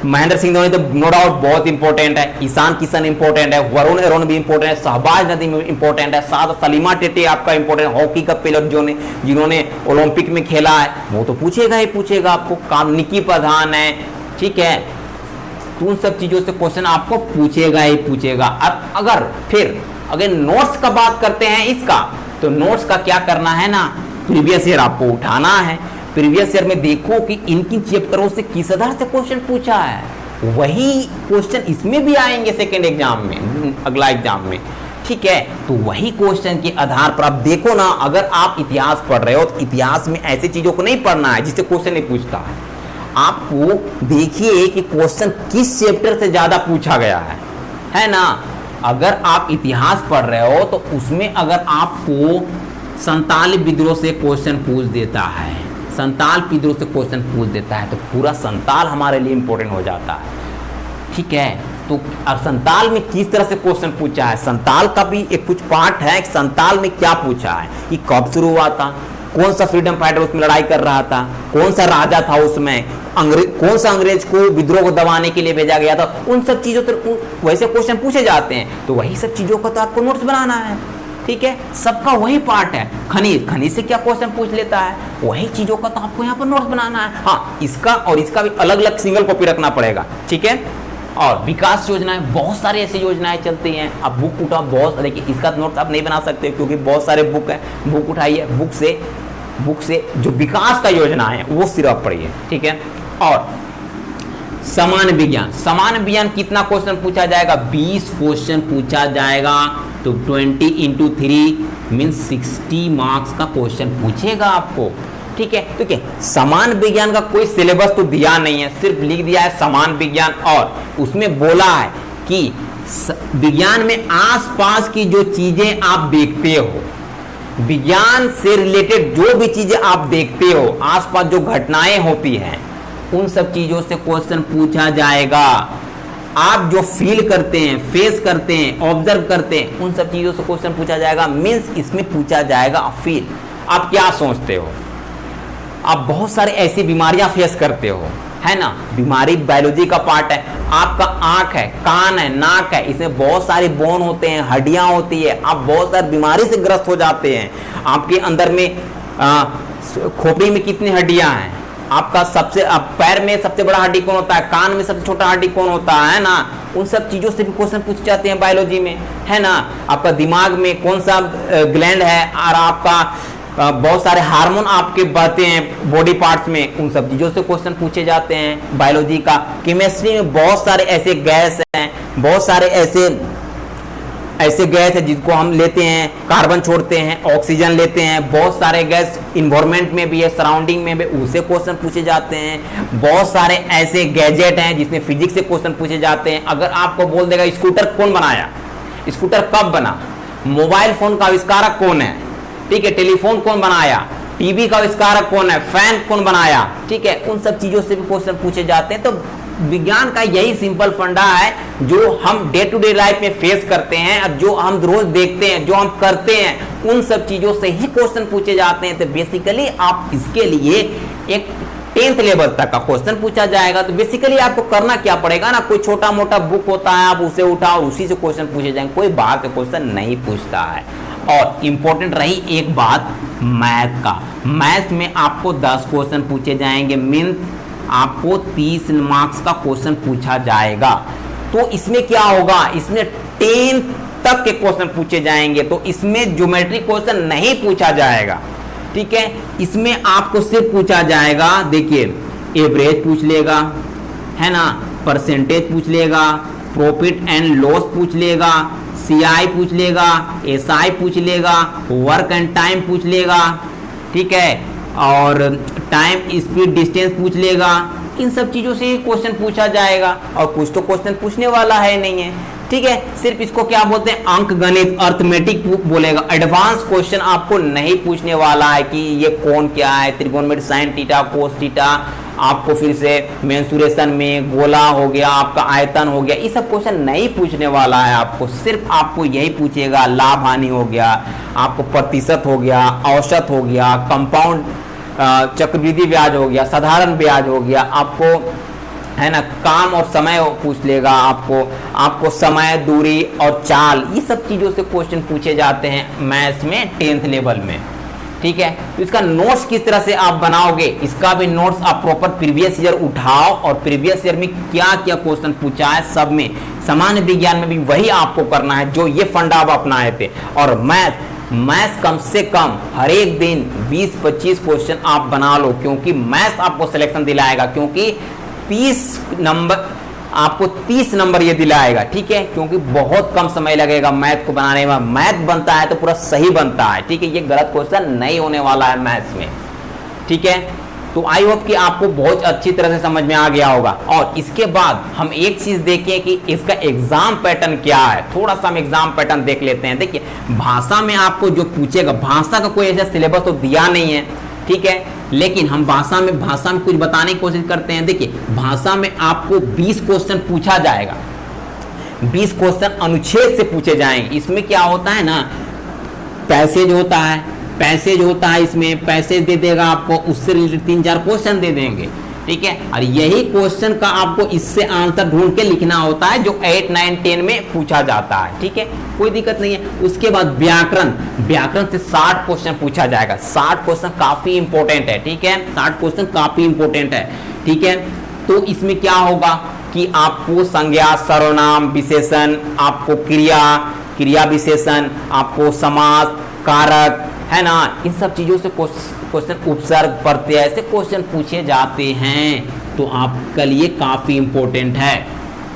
A: महेंद्र सिंह धोनी तो नो डाउट बहुत इंपॉर्टेंट है, ईशान किशन इंपॉर्टेंट है, वरुण एरोन भी इंपॉर्टेंट है, शहबाज नदीम इंपॉर्टेंट है, साथ सलीमा टेटे आपका इंपॉर्टेंट, हॉकी का प्लेयर जिन्होंने ओलंपिक में खेला है, वो तो पूछेगा ही पूछेगा आपको। काम निकी प्रधान है, ठीक है। तो उन सब चीजों से क्वेश्चन आपको पूछेगा ही पूछेगा। अब अगर नोट्स का बात करते हैं इसका, तो नोट्स का क्या करना है ना, प्रीवियस ईयर आपको उठाना है। प्रीवियस ईयर में देखो कि इन किन चैप्टरों से किस आधार से क्वेश्चन पूछा है, वही क्वेश्चन इसमें भी आएंगे सेकेंड एग्जाम में, अगला एग्जाम में, ठीक है। तो वही क्वेश्चन के आधार पर आप देखो ना, अगर आप इतिहास पढ़ रहे हो तो इतिहास में ऐसी चीजों को नहीं पढ़ना है जिससे क्वेश्चन नहीं पूछता है। आपको देखिए कि क्वेश्चन किस चैप्टर से ज्यादा पूछा गया है ना। अगर आप इतिहास पढ़ रहे हो तो उसमें अगर आपको संताल विद्रोह से क्वेश्चन पूछ देता है, संताल विद्रोह से क्वेश्चन पूछ देता है, तो पूरा संताल हमारे लिए इंपॉर्टेंट हो जाता है, ठीक है। तो संताल में किस तरह से क्वेश्चन पूछा है, संताल का भी एक कुछ पार्ट है, संताल में क्या पूछा है, कि कब शुरू हुआ था, कौन सा फ्रीडम फाइटर उसमें लड़ाई कर रहा था, कौन सा राजा था उसमें, कौन सा अंग्रेज को विद्रोह को दबाने के लिए भेजा गया था, उन सब चीजों तो वैसे क्वेश्चन पूछे जाते हैं। तो वही सब चीजों का तो आपको नोट्स बनाना है, ठीक है। सबका वही पार्ट है। खनिज से क्या क्वेश्चन पूछ लेता है, वही चीजों का तो आपको यहाँ पर नोट्स बनाना है। हाँ, इसका और इसका भी अलग अलग सिंगल कॉपी रखना पड़ेगा, ठीक है। और विकास योजनाएं, बहुत सारी ऐसी योजनाएं चलती हैं। आप बुक उठाओ, बहुत, देखिए इसका नोट्स आप नहीं बना सकते क्योंकि बहुत सारे बुक है, बुक उठाइए, बुक से जो विकास का योजना है वो सिर्फ पढ़िए, ठीक है। और सामान्य विज्ञान कितना क्वेश्चन पूछा जाएगा, 20 क्वेश्चन पूछा जाएगा। तो 20 × 3 मीन्स 60 मार्क्स का क्वेश्चन पूछेगा आपको, ठीक है। ठीक है, सामान्य विज्ञान का कोई सिलेबस तो दिया नहीं है, सिर्फ लिख दिया है सामान्य विज्ञान, और उसमें बोला है कि विज्ञान में आसपास की जो चीजें आप देखते हो, विज्ञान से रिलेटेड जो भी चीजें आप देखते हो, आसपास जो घटनाएं होती हैं, उन सब चीजों से क्वेश्चन पूछा जाएगा। आप जो फील करते हैं, फेस करते हैं, ऑब्जर्व करते हैं, उन सब चीजों से क्वेश्चन पूछा जाएगा। मीन्स इसमें पूछा जाएगा फील, आप क्या सोचते हो, आप बहुत सारे ऐसी बीमारियां फेस करते हो, है ना। बीमारी बायोलॉजी का पार्ट है। आपका आंख है, कान है, नाक है, इसमें बहुत सारे बोन होते हैं, हड्डियां होती है, आप बहुत सारी बीमारी से ग्रस्त हो जाते हैं। आपके अंदर में खोपड़ी में कितनी हड्डियां हैं, आपका पैर में सबसे बड़ा हड्डी कौन होता है, कान में सबसे छोटा हड्डी कौन होता है ना। उन सब चीजों से भी क्वेश्चन पूछ जाते हैं बायोलॉजी में, है ना। आपका दिमाग में कौन सा ग्लैंड है, और आपका बहुत सारे हार्मोन आपके बहते हैं बॉडी पार्ट्स में, उन सब चीजों से क्वेश्चन पूछे जाते हैं बायोलॉजी का। केमिस्ट्री में बहुत सारे ऐसे गैस हैं, बहुत सारे ऐसे गैस है जिनको हम लेते हैं, कार्बन छोड़ते हैं, ऑक्सीजन लेते हैं, बहुत सारे गैस इन्वायरमेंट में भी है, सराउंडिंग में भी, उससे क्वेश्चन पूछे जाते हैं। बहुत सारे ऐसे गैजेट हैं जिसमें फिजिक्स से क्वेश्चन पूछे जाते हैं। अगर आपको बोल देगा स्कूटर कौन बनाया, स्कूटर कब बना, मोबाइल फोन का आविष्कारक कौन है, ठीक है, टेलीफोन कौन बनाया, टीवी का आविष्कारक कौन है, फैन कौन बनाया, ठीक है, उन सब चीजों से भी क्वेश्चन पूछे जाते हैं। तो विज्ञान का यही सिंपल फंडा है जो हम डे टू डे लाइफ में फेस करते हैं, और जो हम रोज देखते हैं, जो हम करते हैं, उन सब चीजों से ही क्वेश्चन पूछे जाते हैं। तो बेसिकली आप इसके लिए एक 10th लेवल तक का क्वेश्चन पूछा जाएगा। तो बेसिकली आपको करना क्या पड़ेगा ना, कोई छोटा मोटा बुक होता है, आप उसे उठाओ, उसी से क्वेश्चन पूछे जाएंगे, कोई बाहर का क्वेश्चन नहीं पूछता है। और इंपॉर्टेंट रही एक बात मैथ का, मैथ में आपको 10 क्वेश्चन पूछे जाएंगे, मीन आपको 30 मार्क्स का क्वेश्चन पूछा जाएगा। तो इसमें क्या होगा, इसमें 10 तक के क्वेश्चन पूछे जाएंगे, तो इसमें ज्योमेट्री क्वेश्चन नहीं पूछा जाएगा, ठीक है। इसमें आपको सिर्फ पूछा जाएगा, देखिए एवरेज पूछ लेगा, है ना, परसेंटेज पूछ लेगा, प्रॉफिट एंड लॉस पूछ लेगा, CI पूछ लेगा, SI पूछ लेगा, वर्क एंड टाइम पूछ लेगा, ठीक है, और टाइम स्पीड डिस्टेंस पूछ लेगा, इन सब चीज़ों से क्वेश्चन पूछा जाएगा, और कुछ तो क्वेश्चन पूछने वाला है नहीं है, ठीक है। सिर्फ इसको क्या बोलते हैं, अंक गणित अर्थमेटिक बोलेगा। एडवांस क्वेश्चन आपको नहीं पूछने वाला है कि ये कौन क्या है, त्रिकोणमिति साइन थीटा कोस थीटा, आपको फिर से मेंसुरेशन में गोला हो गया, आपका आयतन हो गया, ये सब क्वेश्चन नहीं पूछने वाला है आपको। सिर्फ आपको यही पूछेगा, लाभ हानि हो गया, आपको प्रतिशत हो गया, औसत हो गया, कंपाउंड चक्रवृद्धि ब्याज हो गया, साधारण ब्याज हो गया, आपको है ना काम और समय पूछ लेगा, आपको समय, दूरी और चाल, ये सब चीज़ों से क्वेश्चन पूछे जाते हैं मैथ्स में 10th लेवल में, ठीक है। तो इसका नोट्स किस तरह से आप बनाओगे, इसका भी नोट्स आप प्रॉपर प्रीवियस ईयर उठाओ, और प्रीवियस ईयर में क्या क्या क्वेश्चन पूछा है सब में, सामान्य विज्ञान में भी वही आपको करना है जो ये फंडा आप अपनाए थे। और मैथ्स कम से कम हर एक दिन 20-25 क्वेश्चन आप बना लो, क्योंकि मैथ्स आपको सिलेक्शन दिलाएगा, क्योंकि 30 नंबर ये दिलाएगा, ठीक है। क्योंकि बहुत कम समय लगेगा मैथ को बनाने में, मैथ बनता है तो पूरा सही बनता है, ठीक है। ये गलत क्वेश्चन नहीं होने वाला है मैथ्स में, ठीक है। तो आई होप कि आपको बहुत अच्छी तरह से समझ में आ गया होगा। और इसके बाद हम एक चीज देखें कि इसका एग्जाम पैटर्न क्या है, थोड़ा सा हम एग्जाम पैटर्न देख लेते हैं। देखिए भाषा में आपको जो पूछेगा, भाषा का कोई ऐसा सिलेबस तो दिया नहीं है, ठीक है, लेकिन हम भाषा में कुछ बताने की कोशिश करते हैं। देखिए भाषा में आपको 20 क्वेश्चन पूछा जाएगा, 20 क्वेश्चन अनुच्छेद से पूछे जाएंगे। इसमें क्या होता है ना, पैसेज होता है, इसमें पैसेज दे देगा आपको, उससे रिलेटेड 3-4 क्वेश्चन दे देंगे, ठीक है। और यही क्वेश्चन का आपको इससे आंसर ढूंढ के लिखना होता है, जो 8, 9, 10 में पूछा जाता है, ठीक है, कोई दिक्कत नहीं है। उसके बाद व्याकरण से 60 क्वेश्चन पूछा जाएगा। 60 क्वेश्चन काफी इंपॉर्टेंट है, ठीक है, 60 क्वेश्चन काफी इंपॉर्टेंट है, ठीक है। तो इसमें क्या होगा कि आपको संज्ञा, सर्वनाम, विशेषण, आपको क्रिया विशेषण, आपको समास, कारक, है ना, इन सब चीजों से क्वेश्चन, उपसर्ग, प्रत्यय से क्वेश्चन पूछे जाते हैं। तो आपके लिए काफी इंपॉर्टेंट है,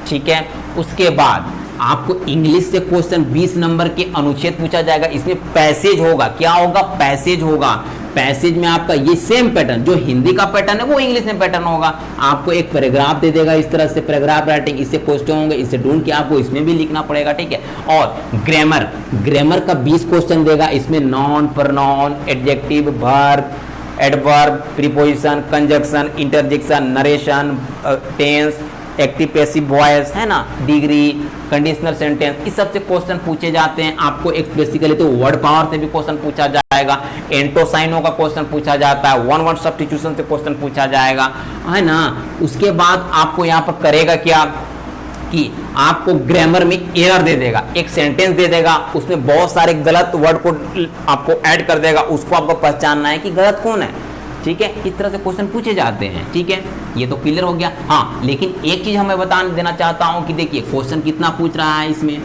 A: ठीक है। उसके बाद आपको इंग्लिश से क्वेश्चन 20 नंबर के अनुच्छेद पूछा जाएगा। इसमें पैसेज होगा, क्या होगा, पैसेज होगा। पैसेज में आपका ये सेम पैटर्न, जो हिंदी का पैटर्न है वो इंग्लिश में पैटर्न होगा। आपको एक पैराग्राफ दे देगा, इस तरह से पैराग्राफ राइटिंग, इससे क्वेश्चन होंगे, इससे ढूंढ के आपको इसमें भी लिखना पड़ेगा, ठीक है। और ग्रामर का 20 क्वेश्चन देगा। इसमें noun, pronoun, adjective, verb, adverb, preposition, conjunction, interjection, narration, tense, active passive voice, है ना, डिग्री, कंडीशनल सेंटेंस, इस सब से क्वेश्चन पूछे जाते हैं। आपको एक बेसिकली तो वर्ड पावर से भी क्वेश्चन पूछा जाएगा, एंटोसाइनो का क्वेश्चन पूछा जाता है, वन वर्ड सब्स्टिट्यूशन से क्वेश्चन पूछा जाएगा, है ना। उसके बाद आपको यहाँ पर करेगा क्या कि आपको ग्रामर में एरर दे देगा, एक सेंटेंस दे देगा, उसमें बहुत सारे गलत वर्ड को आपको ऐड कर देगा, उसको आपको पहचानना है कि गलत कौन है, ठीक है। इस तरह से क्वेश्चन पूछे जाते हैं, ठीक है। ये तो क्लियर हो गया। हाँ, लेकिन एक चीज हमें बता देना चाहता हूं कि देखिए क्वेश्चन कितना पूछ रहा है इसमें,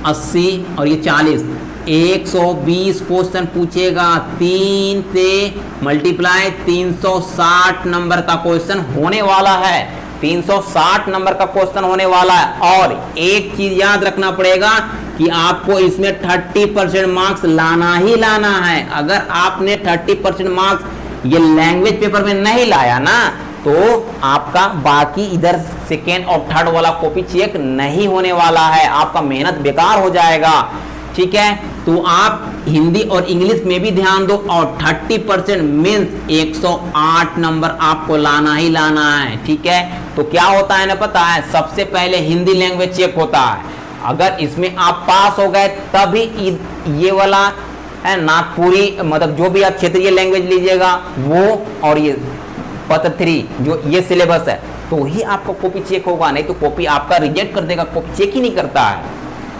A: 80 और ये 40, 120 क्वेश्चन पूछेगा। 3 से मल्टीप्लाई 360 नंबर का क्वेश्चन होने वाला है, 360 नंबर का क्वेश्चन होने वाला है। और एक चीज याद रखना पड़ेगा कि आपको इसमें 30% मार्क्स लाना ही लाना है। अगर आपने 30% मार्क्स ये लैंग्वेज पेपर में नहीं लाया ना, तो आपका बाकी इधर सेकेंड और थर्ड वाला कॉपी चेक नहीं होने वाला है, आपका मेहनत बेकार हो जाएगा, ठीक है। तो आप हिंदी और इंग्लिश में भी ध्यान दो, और 30% मीन्स 108 नंबर आपको लाना ही लाना है, ठीक है। तो क्या होता है ना, पता है, सबसे पहले हिंदी लैंग्वेज चेक होता है। अगर इसमें आप पास हो गए तभी ये वाला है नागपुरी, मतलब जो भी आप क्षेत्रीय लैंग्वेज लीजिएगा वो, और ये पत्र 3 जो ये सिलेबस है, तो ही आपका कॉपी चेक होगा, नहीं तो कॉपी आपका रिजेक्ट कर देगा, कॉपी चेक ही नहीं करता है,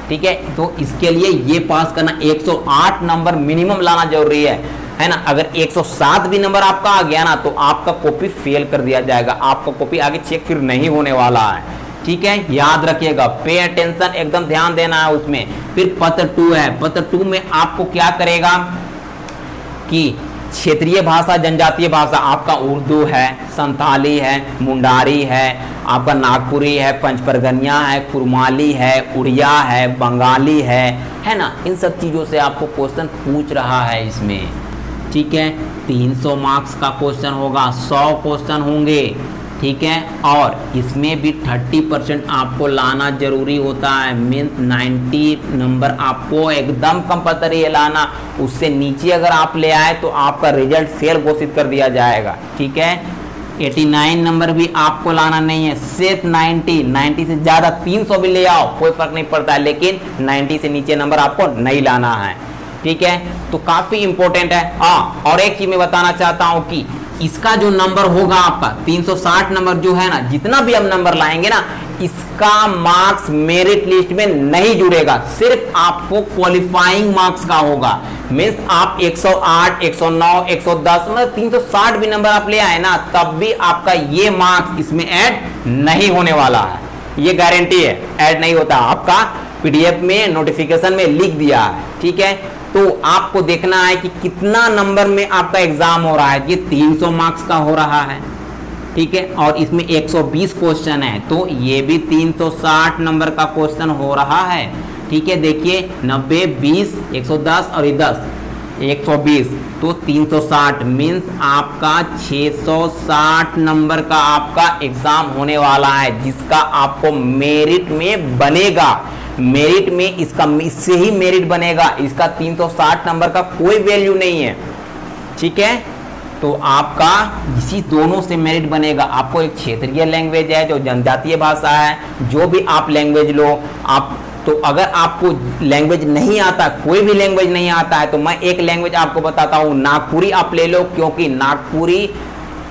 A: ठीक है। तो इसके लिए ये पास करना 108 नंबर मिनिमम लाना जरूरी है ना। अगर 107 भी नंबर आपका आ गया ना, तो आपका कॉपी फेल कर दिया जाएगा, आपका कॉपी आगे चेक फिर नहीं होने वाला है, ठीक है। याद रखिएगा, पे अटेंशन, एकदम ध्यान देना है उसमें। फिर पत्र 2 है, पत्र 2 में आपको क्या करेगा कि क्षेत्रीय भाषा, जनजातीय भाषा, आपका उर्दू है, संथाली है, मुंडारी है, आपका नागपुरी है, पंचपरगनिया है, कुरमाली है, उड़िया है, बंगाली है ना। इन सब चीज़ों से आपको क्वेश्चन पूछ रहा है इसमें, ठीक है। 300 मार्क्स का क्वेश्चन होगा, 100 क्वेश्चन होंगे, ठीक है। और इसमें भी 30% आपको लाना जरूरी होता है, मीन्स 90 नंबर आपको एकदम कंपलसरी है लाना। उससे नीचे अगर आप ले आए तो आपका रिजल्ट फेल घोषित कर दिया जाएगा, ठीक है। 89 नंबर भी आपको लाना नहीं है, सिर्फ 90 से ज़्यादा 300 भी ले आओ कोई फर्क नहीं पड़ता है, लेकिन 90 से नीचे नंबर आपको नहीं लाना है, ठीक है। तो काफ़ी इंपॉर्टेंट है। हाँ, और एक चीज़ मैं बताना चाहता हूँ कि इसका जो नंबर होगा आपका 360 नंबर जो है ना, जितना भी हम नंबर लाएंगे ना, इसका मार्क्स मेरिट लिस्ट में नहीं जुड़ेगा, सिर्फ आपको क्वालिफाइंग मार्क्स का होगा। मीन्स आप 108, 109, 110 मतलब 360 भी नंबर आप ले आए ना, तब भी आपका ये मार्क्स इसमें ऐड नहीं होने वाला है, ये गारंटी है, ऐड नहीं होता। आपका पीडीएफ में नोटिफिकेशन में लिख दिया है, ठीक है। तो आपको देखना है कि कितना नंबर में आपका एग्जाम हो रहा है। ये 300 मार्क्स का हो रहा है, ठीक है, और इसमें 120 क्वेश्चन है, तो ये भी 360 नंबर का क्वेश्चन हो रहा है, ठीक है। देखिए 90, 20, 110 और 10, 120, तो 360 मीन्स आपका 660 नंबर का आपका एग्जाम होने वाला है, जिसका आपको मेरिट में बनेगा। मेरिट में इससे ही मेरिट बनेगा, इसका 360 नंबर का कोई वैल्यू नहीं है, ठीक है। तो आपका इसी दोनों से मेरिट बनेगा। आपको एक क्षेत्रीय लैंग्वेज है जो जनजातीय भाषा है, जो भी आप लैंग्वेज लो आप, तो अगर आपको लैंग्वेज नहीं आता, कोई भी लैंग्वेज नहीं आता है, तो मैं एक लैंग्वेज आपको बताता हूँ, नागपुरी आप ले लो। क्योंकि नागपुरी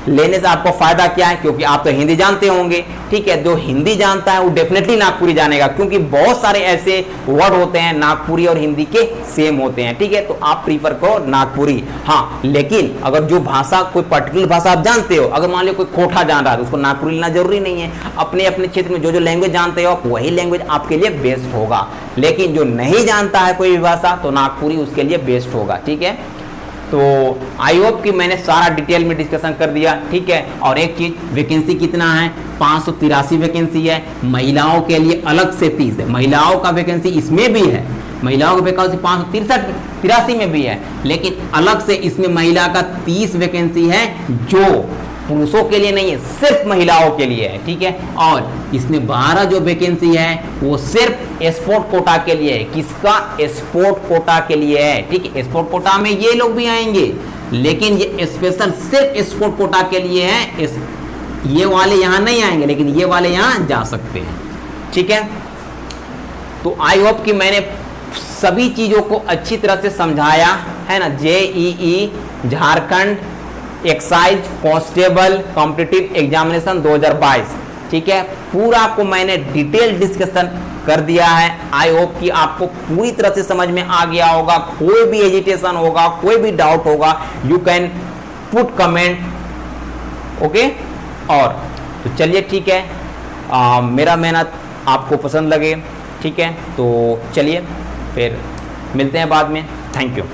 A: लेने से आपको फायदा क्या है, क्योंकि आप तो हिंदी जानते होंगे, ठीक है। जो हिंदी जानता है वो डेफिनेटली नागपुरी जानेगा, क्योंकि बहुत सारे ऐसे वर्ड होते हैं नागपुरी और हिंदी के सेम होते हैं, ठीक है। तो आप प्रीफर करो नागपुरी। हाँ, लेकिन अगर जो भाषा, कोई पर्टिकुलर भाषा आप जानते हो, अगर मान लो कोई खोटा जान रहा है तो उसको नागपुरी लेना जरूरी नहीं है। अपने अपने क्षेत्र में जो जो लैंग्वेज जानते हो वही लैंग्वेज आपके लिए बेस्ट होगा, लेकिन जो नहीं जानता है कोई भी भाषा तो नागपुरी उसके लिए बेस्ट होगा, ठीक है। तो आई होप कि मैंने सारा डिटेल में डिस्कशन कर दिया, ठीक है। और एक चीज, वैकेंसी कितना है, 583 वैकेंसी है। महिलाओं के लिए अलग से 30 है, महिलाओं का वैकेंसी इसमें भी है, महिलाओं की वैकेंसी 583 में भी है, लेकिन अलग से इसमें महिला का 30 वैकेंसी है, जो पुरुषों के लिए नहीं है, सिर्फ महिलाओं के लिए है, ठीक है। और इसमें 12 जो वैकेंसी है वो सिर्फ स्पोर्ट कोटा के लिए है। किसका? स्पोर्ट कोटा के लिए है, ठीक है। स्पोर्ट कोटा में ये लोग भी आएंगे, लेकिन ये स्पेशल सिर्फ स्पोर्ट कोटा के लिए है। ये वाले यहाँ नहीं आएंगे, लेकिन ये वाले यहाँ जा सकते हैं, ठीक है। तो आई होप कि मैंने सभी चीजों को अच्छी तरह से समझाया है ना। JEE Jharkhand excise constable competitive examination 2022, ठीक है, पूरा को मैंने डिटेल डिस्कशन कर दिया है। आई होप कि आपको पूरी तरह से समझ में आ गया होगा। कोई भी हेजिटेशन होगा, कोई भी डाउट होगा, you can put comment, okay. और तो चलिए, ठीक है, मेरा मेहनत आपको पसंद लगे, ठीक है, तो चलिए फिर मिलते हैं बाद में। Thank you.